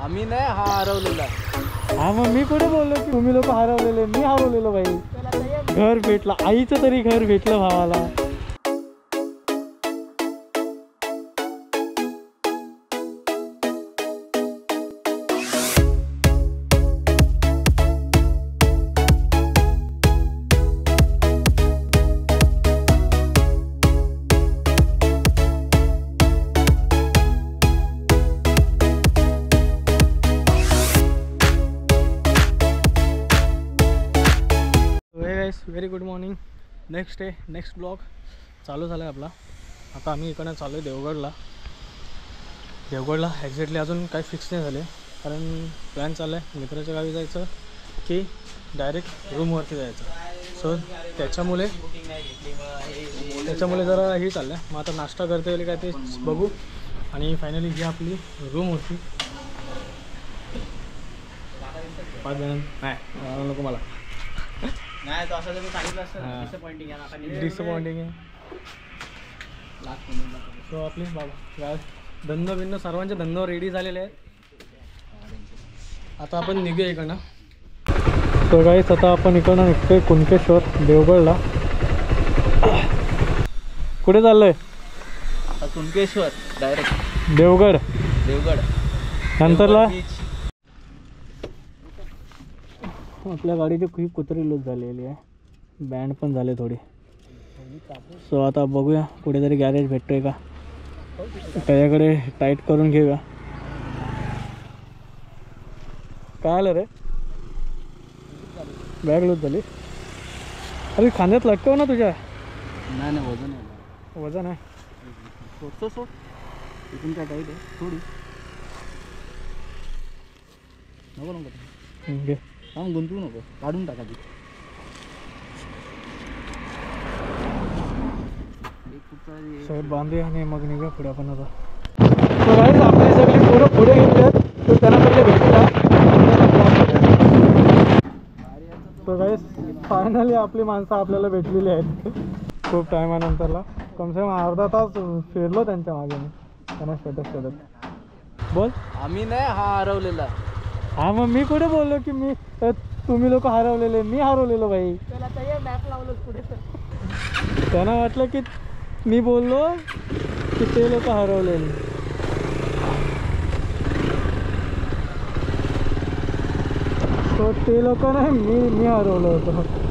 आम्ही नाही, हा हरवलेला. हा मग मी कुठे बोललो की तुम्ही लोक हरवलेले? मी हरवलेलो भाई. घर भेटला, आईचं तरी घर भेटलं भावाला. Very good morning. Next day, next blog चालू झाला आहे आपला. आता आम्ही इकडनं चालू आहे देवगडला. एक्झॅक्टली अजून काही फिक्स नाही झाले, कारण प्लॅन चालला आहे मित्राच्या गावी जायचं की डायरेक्ट रूमवरती जायचं. सो त्याच्यामुळे जरा हे चाललं आहे. मग आता नाश्ता करता येईल काय ते बघू, आणि फायनली ही आपली रूम होती. 5 जण नाही नको मला नाही, तो असं जर सांगितलं असतं डिसअपॉइंटिंग आहे. सो आपली बाबा धंदा बिंद सर्वांचे धंदा रेडी झालेले आहेत. आता आपण निघूया इकडनं. सो गाईस, आता आपण इकडनं निघतोय कुणकेश्वर देवगडला. कुठे चाललंय? कुणकेश्वर डायरेक्ट देवगड नंतरला. आपल्या गाडीची खूप कुत्री लूज झालेली आहे, बँड पण झाले थोडी. सो आता बघूया कुठेतरी गॅरेज भेटतोय का, त्याच्याकडे टाईट करून घेऊया. काय आलं रे? बॅग लूज झाली. अरे खांद्यात लटकव ना तुझ्या. नाही वजन आहे. सोड इथून काय टाईट आहे थोडी. नको घे. हां, गुंतवू नको, काढून टाका ती. साहेब बांधे आणि मग निघा पुढे आपण. आता तर गाईस, आपली सगळी पोरं पुढे घेतली आहेत, तर त्यांना पहिले भेटूया. तर गाईस, फायनली आपली माणसं आपल्याला भेटलेली आहेत खूप टायमानंतरला. कमसे कम अर्धा तास फिरलो त्यांच्या मागे मी, त्यांना स्टेटस करत. बोल. आम्ही नाही, हा हरवलेला. हा मग मी कुठे बोललो की तुम्ही लोक हरवलेले? मी हरवलेलो भाई. मॅप लावलं पुढे. त्यांना वाटलं की मी बोललो की ते लोक हरवलेले. तो ते लोक नाही, मी हरवलं होतं.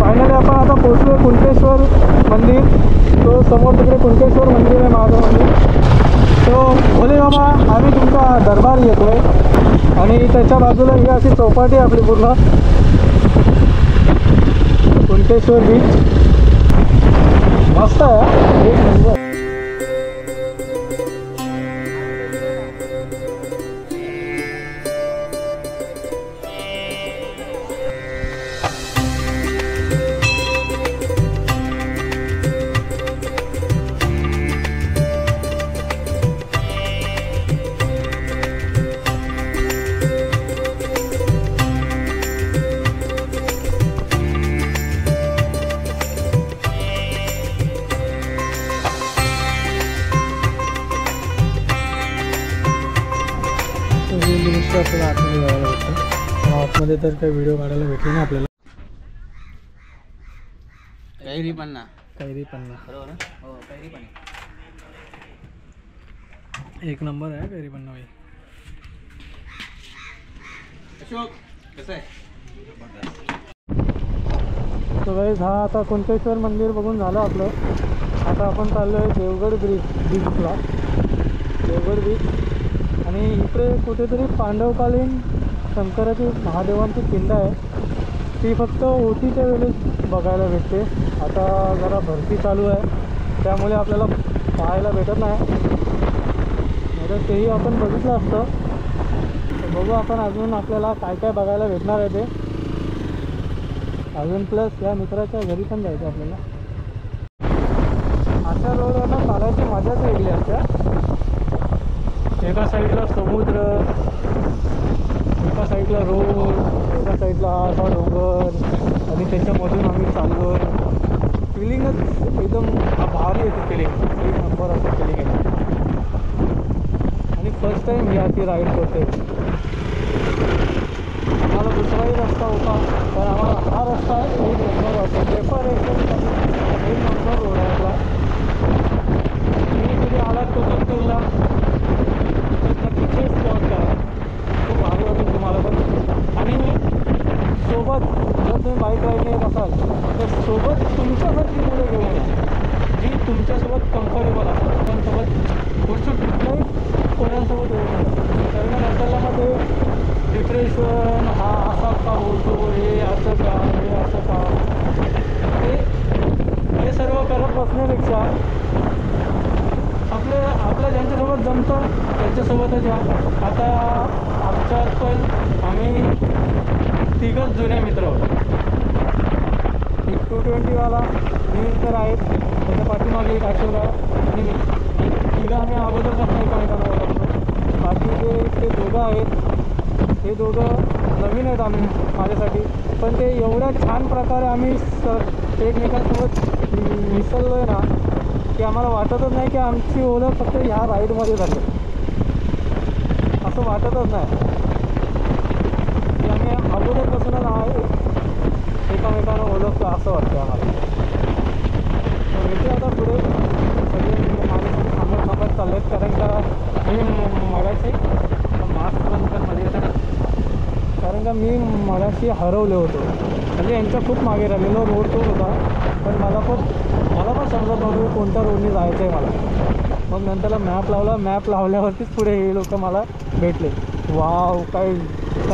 फायनली आपण आता पोचलो कुणकेश्वर मंदिर. तो समोर तिकडे कुणकेश्वर मंदिर आहे, महादेव मंदिर. तो भोले बाबा आम्ही तुमचा दरबार येतोय, आणि त्याच्या बाजूला ही अशी चौपाटी आपली पूर्ण कुणकेश्वर बीच. मस्त आहे, एक नंबर. आपल्याला आतमध्ये जायला भेटतं. आतमध्ये तर काही व्हिडिओ काढायला भेटले ना आपल्याला. कैरी पण ना. बरोबर ना? हो, कैरी पण एक नंबर आहे कैरी पन्ना भाई. अशोक कसं आहे? तो गाईस, हा आता कुणकेश्वर मंदिर बघून झालं आपलं. आता आपण चाललो आहे देवगड बीचला. देवगड बीच. आणि इकडे कुठेतरी पांडवकालीन शंकराची महादेवांची पिंड आहे, ती फक्त ओटीच्या वेळेस बघायला भेटते. आता जरा भरती चालू आहे, त्यामुळे आपल्याला पाहायला भेटत नाही. तर तेही आपण बघितलं असतं. तर बघू आपण अजून आपल्याला काय काय बघायला भेटणार आहे ते अजून. प्लस या मित्राच्या घरी पण जायचं आपल्याला. अशा रोडवरनं चालायची मजाच वेगळी असते. एका साईडला समुद्र, एका साईडला रोड, एका साईडला हा डोंगर, आणि त्याच्यामधून आम्ही चाललो. फिलिंगच एकदम, हा भारी येते फिलिंग, एक नंबर असं फिलिंग येते. आणि फर्स्ट टाईम या ती राईड करते. आम्हाला दुसराही रस्ता होता पण आम्हाला हा रस्ता एक नंबर वाटतो. प्रेफरेशन एक नंबर रोड आहे आपला. तुम्ही कधी आलात कोकणपूरला तर नक्कीच हे स्पॉट करा, खूप भारी वाटेल तुम्हाला पण. आणि सोबत जर तुम्ही बाईक राईडने येत असाल तर सोबत तुमच्यासारखी मुलं घेऊन या जी तुमच्यासोबत कम्फर्टेबल असतात. त्यांसोबत पुढचं कुठल्याही कोणासोबत येऊ नका, कारण नंतरला मग ते डिप्रेशन, हा असा का होतो, हे असं का, हे असं का, हे सर्व करत बसण्यापेक्षा आपलं ज्यांच्यासोबत जमतं त्यांच्यासोबतच या. आता आमच्यात पण आम्ही 3 जुने मित्र होतो. एक 220वाला तर आहेत, त्याच्या पाठीमागे एक अशोक आहे आणि मी. 3 आम्ही अगोदरपासून एकमेकांना ओळखतो. बाकी जे 2 आहेत हे 2 नवीन आहेत आम्ही माझ्यासाठी, पण ते एवढ्या छान प्रकारे आम्ही एकमेकांसोबत मिसळलो आहे ना की आम्हाला वाटतच नाही की आमची ओळख फक्त ह्या राईडमध्ये झाली, असं वाटतच नाही की आम्ही अगोदरपासूनच एकमेकांना ओळखतो असं वाटतं आम्हाला. तर भेटू आता पुढे सगळे माझ्यासाठी थांबत चालले आहेत, कारण का मी मगाशी मास्क बंद कर मध्ये येताना, कारण का मी मगाशी हरवले होतो. म्हणजे यांच्या खूप मागे राहिलेलो रोड तो होता, पण मला पण समजत नव्हतं कोणत्या रोडने जायचं आहे मला. मग नंतरला मॅप लावला, मॅप लावल्यावरतीच पुढे हे लोक मला भेटले. वाव, काय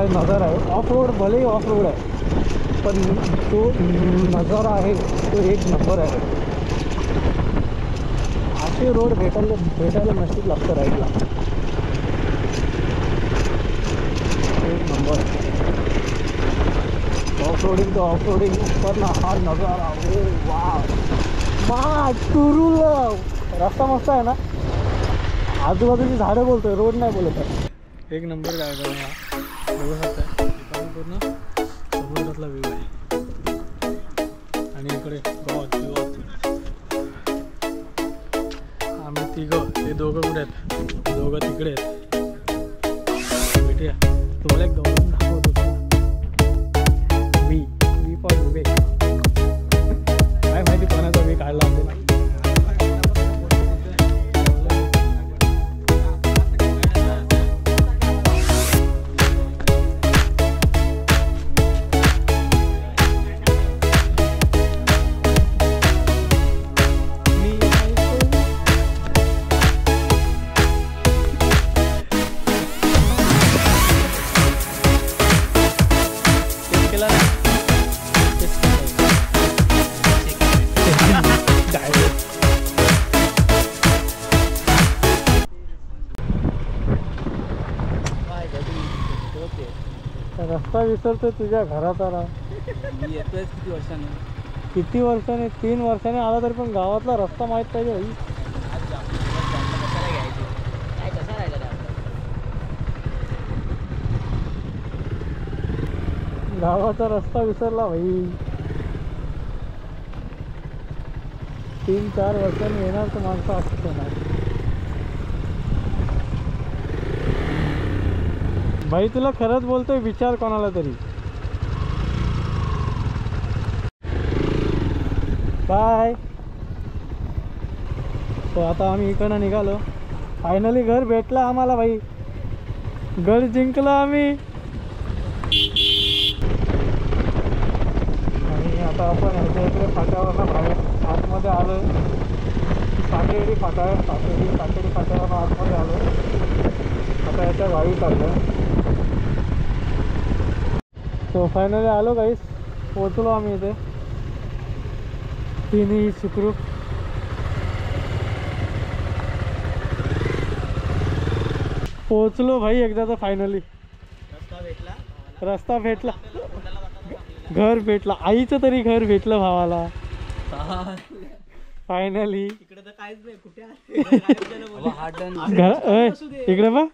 नजारा आहे. ऑफ रोड भलेही ऑफ रोड आहे पण तो नजारा आहे तो एक नंबर आहे. असे रोड भेटायला नशीब लागतं राईडला, एक नंबर. ऑफ रोडिंग तो ऑफ रोडिंग ऊपर ना हा नजारा, ओ वाव. तुरुला रस्ता मस्त आहे ना, आजूबाजूची झाडं बोलतोय, रोड नाही बोलत आहे. एक नंबर काय बघा हा बघू शकता, पूर्ण समुद्रातला व्ह्यू आहे. आणि इकडे गॉड आम्ही 3, ते 2 कुठे आहेत, 2 तिकडे आहेत. भेटूया तुम्हाला एक गौरव दाखवतो. वी फॉर विवेक, काय माहिती कोणाचा वी काढला असेल. रस्ता विसरतो तुझ्या घरात आला. येतोय किती वर्षांनी, किती वर्षांनी, 3 वर्षांनी आला तरी पण गावातला रस्ता माहीत पाहिजे भाई. गावाचा रस्ता विसरला भाई. 3-4 वर्षांनी येणार तर माणसं असंच होणार भाई. तुला खरंच बोलतोय, विचार कोणाला तरी. बाय. तो आता आम्ही इकडनं निघालो. फायनली घर भेटलं आम्हाला भाई, घर जिंकलं आम्ही. आणि आता आपण ह्याच्या इकडे फाट्यावरनं बाहेर आतमध्ये आलो. साकेडी फाटा आहे, साकेडी फाट्यावरनं आतमध्ये आलो. आता याच्या गावी चाललं. सो फायनली आलो गाईस, पोचलो आम्ही इथे. तिन्ही सुखरूप. पोचलो भाई एकदा तर फायनली. रस्ता भेटला, घर भेटला, आईचं तरी घर भेटलं भावाला फायनली. इकडे तर काहीच नाही, कुठे इकडे बघ,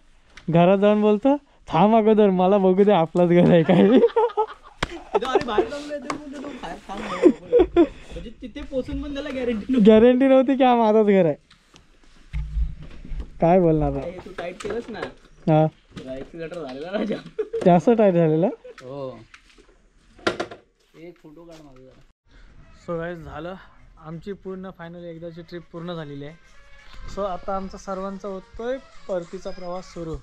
घरात जाऊन बोलतो थांब अगोदर मला बघू दे आपलाच घर आहे काय. म्हणजे तिथे पोहोचून पण त्याला गॅरंटी गॅरंटी नव्हती की हा माझाच घर आहे. काय बोलणार आता? तू टाईट केलंस ना, हा तुला एक्सिलेटर झालेला राजा. जास्त टाईट झालेला. हो, एक फोटो काढ माझा जरा. सो गाईज झालं आमची पूर्ण फायनली एकदाची ट्रिप पूर्ण झालेली आहे. सो आता आमचा सर्वांचा होतोय परतीचा प्रवास सुरू.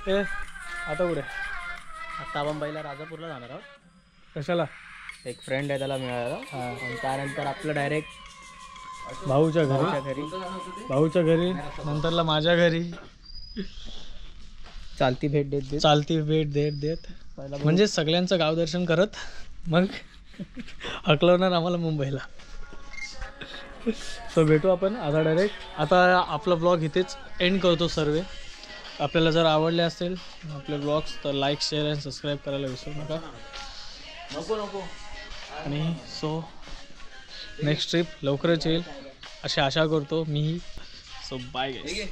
ए आता कुठे? आता आपण पहिला राजापूरला जाणार आहोत. कशाला? एक फ्रेंड आहे त्याला मिळाला. आणि त्यानंतर आपलं डायरेक्ट भाऊच्या घरी नंतरला माझ्या घरी चालती भेट देत देत म्हणजे सगळ्यांचं गाव दर्शन करत मग हकलवणार आम्हाला मुंबईला. सो भेटू आपण आता डायरेक्ट. आता आपला ब्लॉग इथेच एंड करतो सर्व. आपल्याला जर आवडले असेल आपले ब्लॉग्स तर लाईक शेअर आणि सबस्क्राईब करायला विसरू नका. नको आणि सो नेक्स्ट ट्रिप लवकरच येईल अशी आशा करतो मी. सो बाय गाईस.